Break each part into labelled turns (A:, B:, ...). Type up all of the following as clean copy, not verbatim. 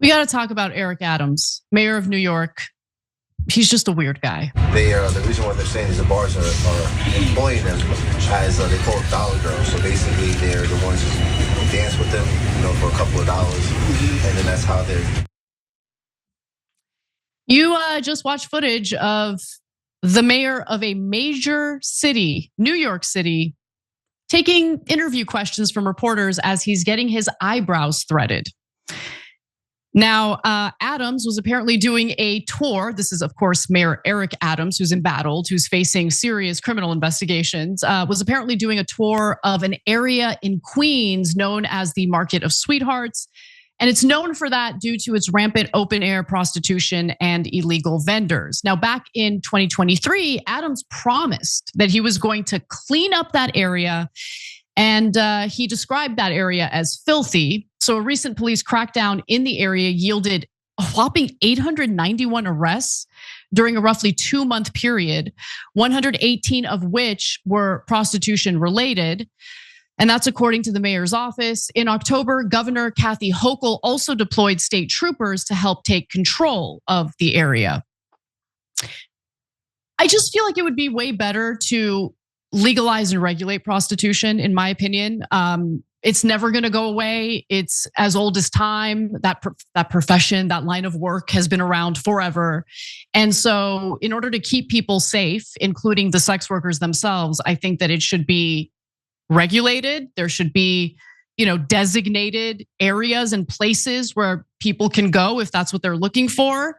A: We got to talk about Eric Adams, mayor of New York. He's just a weird guy.
B: They the reason why they're saying is the bars are employing them as they call it dollar girls. So basically, they're the ones who dance with them, for a couple of dollars, and then that's how they're.
A: You just watched footage of the mayor of a major city, New York City, taking interview questions from reporters as he's getting his eyebrows threaded. Now, Adams was apparently doing a tour. This is, of course, Mayor Eric Adams, who's embattled, who's facing serious criminal investigations, was apparently doing a tour of an area in Queens known as the Market of Sweethearts. And it's known for that due to its rampant open air prostitution and illegal vendors. Now, back in 2023, Adams promised that he was going to clean up that area. And he described that area as filthy. So a recent police crackdown in the area yielded a whopping 891 arrests during a roughly 2-month period, 118 of which were prostitution related. And that's according to the mayor's office. In October, Governor Kathy Hochul also deployed state troopers to help take control of the area. I just feel like it would be way better to legalize and regulate prostitution, in my opinion. It's never going to go away. It's as old as time. That profession, that line of work has been around forever. And so in order to keep people safe, including the sex workers themselves, I think that it should be regulated. There should be, designated areas and places where people can go if that's what they're looking for.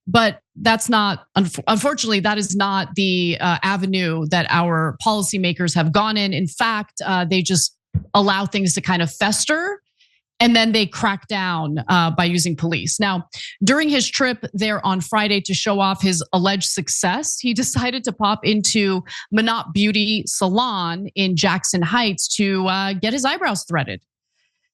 A: But that's not, unfortunately, that is not the avenue that our policymakers have gone in. In fact, they just allow things to kind of fester, and then they crack down by using police. Now, during his trip there on Friday to show off his alleged success, he decided to pop into Manat Beauty Salon in Jackson Heights to get his eyebrows threaded.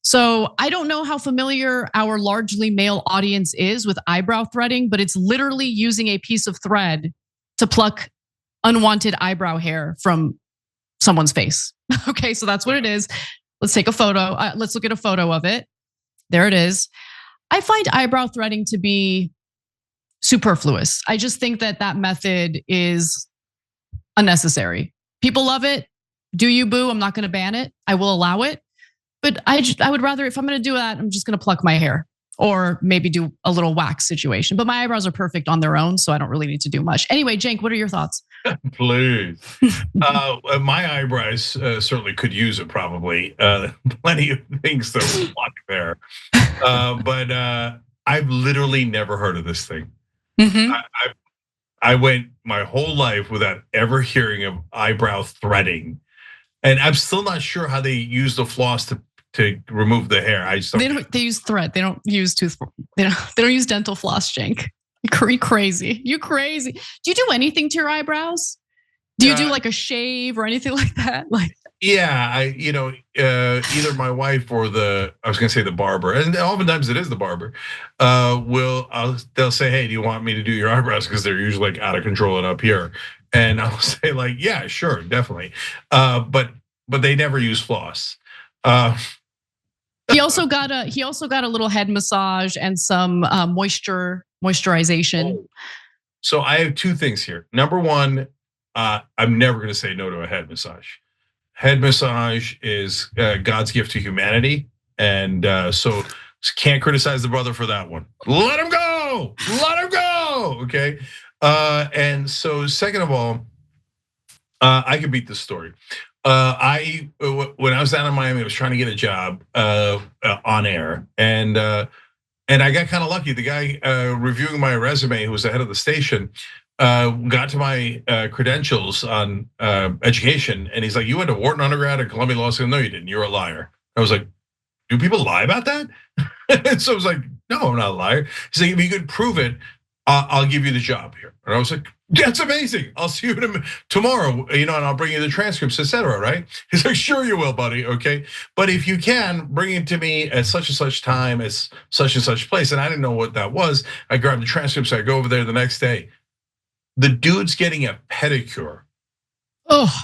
A: So I don't know how familiar our largely male audience is with eyebrow threading, but it's literally using a piece of thread to pluck unwanted eyebrow hair from someone's face. Okay, so that's what it is. Let's take a photo. Let's look at a photo of it. There it is. I find eyebrow threading to be superfluous. I just think that method is unnecessary. People love it. Do you, boo? I'm not going to ban it. I will allow it. But I would rather, if I'm going to do that, I'm just going to pluck my hair or maybe do a little wax situation. But my eyebrows are perfect on their own, so I don't really need to do much. Anyway, Cenk, what are your thoughts?
C: Please. My eyebrows certainly could use it probably. Plenty of things to pluck there. But I've literally never heard of this thing.
A: Mm-hmm.
C: I went my whole life without ever hearing of eyebrow threading. And I'm still not sure how they use the floss to remove the hair.
A: They use thread. They don't use They don't use dental floss, Cenk. You crazy. You crazy. Do you do anything to your eyebrows? Do you do like a shave or anything like that?
C: Yeah, either my wife or I was gonna say the barber, and oftentimes it is the barber. They'll say, "Hey, do you want me to do your eyebrows?" Because they're usually out of control and up here. And I'll say yeah, sure, definitely. But they never use floss.
A: He also got a little head massage and some moisturization.
C: So I have two things here. Number one, I'm never going to say no to a head massage. Head massage is God's gift to humanity, and so can't criticize the brother for that one. Let him go. Let him go. Okay. And so second of all, I can beat this story. When I was down in Miami, I was trying to get a job on air, and I got kind of lucky. The guy reviewing my resume, who was the head of the station, got to my credentials on education, and he's like, "You went to Wharton undergrad at Columbia Law School?" "No, you didn't. You're a liar." I was like, "Do people lie about that?" And so I was like, "No, I'm not a liar." He's like, "If you could prove it, I'll give you the job here." And I was like, "That's amazing. I'll see you tomorrow, and I'll bring you the transcripts, etc." Right? He's like, "Sure you will, buddy. Okay, but if you can, bring it to me at such and such time, at such and such place." And I didn't know what that was. I grabbed the transcripts. I go over there the next day. The dude's getting a pedicure.
A: Oh,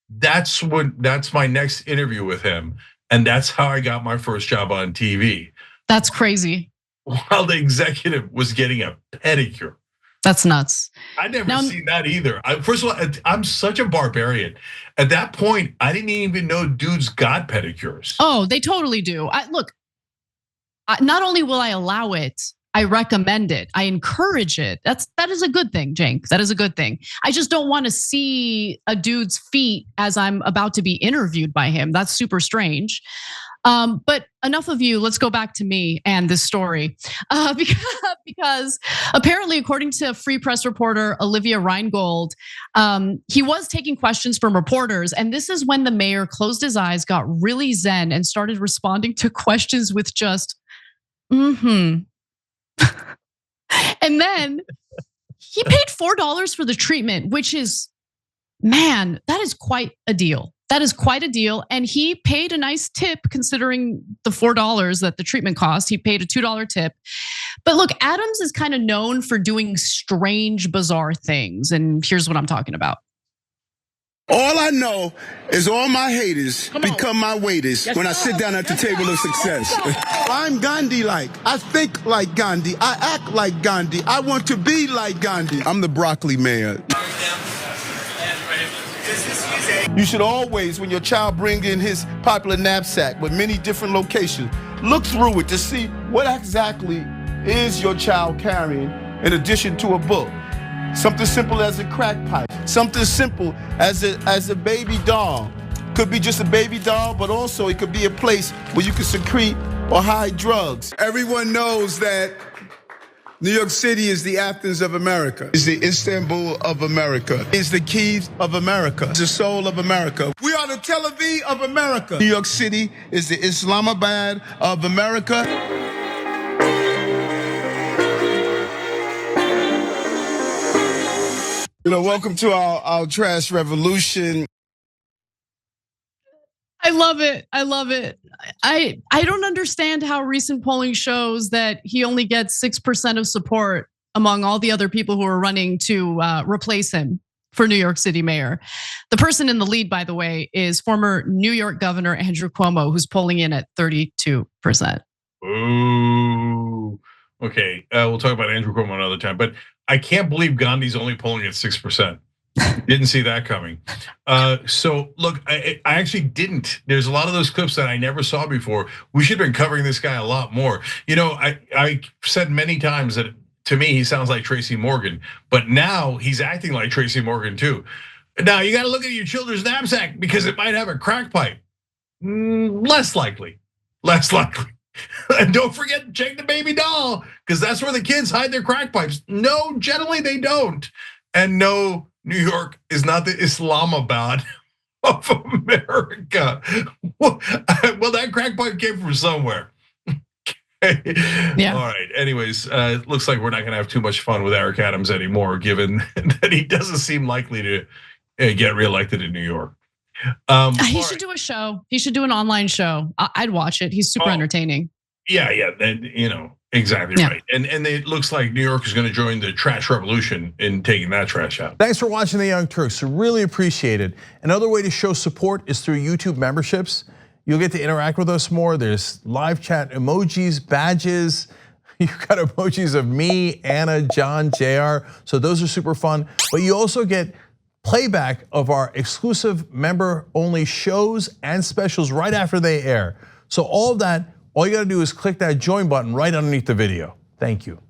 C: that's my next interview with him, and that's how I got my first job on TV.
A: That's crazy.
C: while the executive was getting a pedicure.
A: That's nuts.
C: I never seen that either. First of all, I'm such a barbarian. At that point, I didn't even know dudes got pedicures.
A: Oh, they totally do. Look, not only will I allow it, I recommend it. I encourage it. That is a good thing, Cenk. That is a good thing. I just don't want to see a dude's feet as I'm about to be interviewed by him. That's super strange. But enough of you. Let's go back to me and this story, because apparently, according to Free Press reporter Olivia Reingold, he was taking questions from reporters, and this is when the mayor closed his eyes, got really zen, and started responding to questions with just "mm-hmm." And then he paid $4 for the treatment, which is, man, that is quite a deal. That is quite a deal. And he paid a nice tip considering the $4 that the treatment cost. He paid a $2 tip. But look, Adams is kind of known for doing strange, bizarre things. And here's what I'm talking about.
D: All I know is all my haters become my waiters when I sit down at the table of success. I'm Gandhi-like. I think like Gandhi. I act like Gandhi. I want to be like Gandhi. I'm the broccoli mayor. You should always, when your child brings in his popular knapsack with many different locations, look through it to see what exactly is your child carrying in addition to a book. Something simple as a crack pipe. Something simple as a baby doll. Could be just a baby doll, but also it could be a place where you can secrete or hide drugs. Everyone knows that New York City is the Athens of America. It's the Istanbul of America. It's the Kyiv of America. It's the soul of America. We are the Tel Aviv of America. New York City is the Islamabad of America. Welcome to our trash revolution.
A: I love it. I love it. I don't understand how recent polling shows that he only gets 6% of support among all the other people who are running to replace him for New York City mayor. The person in the lead, by the way, is former New York Governor Andrew Cuomo, who's polling in at 32%.
C: Ooh, okay. We'll talk about Andrew Cuomo another time, but I can't believe Gandhi's only polling at 6%. Didn't see that coming. So look, I actually didn't. There's a lot of those clips that I never saw before. We should have been covering this guy a lot more. I said many times that to me he sounds like Tracy Morgan, but now he's acting like Tracy Morgan too. Now you got to look at your children's knapsack because it might have a crack pipe. Less likely. And don't forget to check the baby doll because that's where the kids hide their crack pipes. No, generally they don't. And no, New York is not the Islamabad of America. Well, that crack pipe came from somewhere.
A: Yeah.
C: All right. Anyways, it looks like we're not gonna have too much fun with Eric Adams anymore, given that he doesn't seem likely to get reelected in New York.
A: He should do a show. He should do an online show. I'd watch it. He's super entertaining.
C: Yeah. Exactly right. And it looks like New York is going to join the trash revolution in taking that trash out.
E: Thanks for watching the Young Turks. Really appreciate it. Another way to show support is through YouTube memberships. You'll get to interact with us more. There's live chat emojis, badges. You've got emojis of me, Anna, John, JR. So those are super fun. But you also get playback of our exclusive member-only shows and specials right after they air. So all of that, all you gotta do is click that join button right underneath the video. Thank you.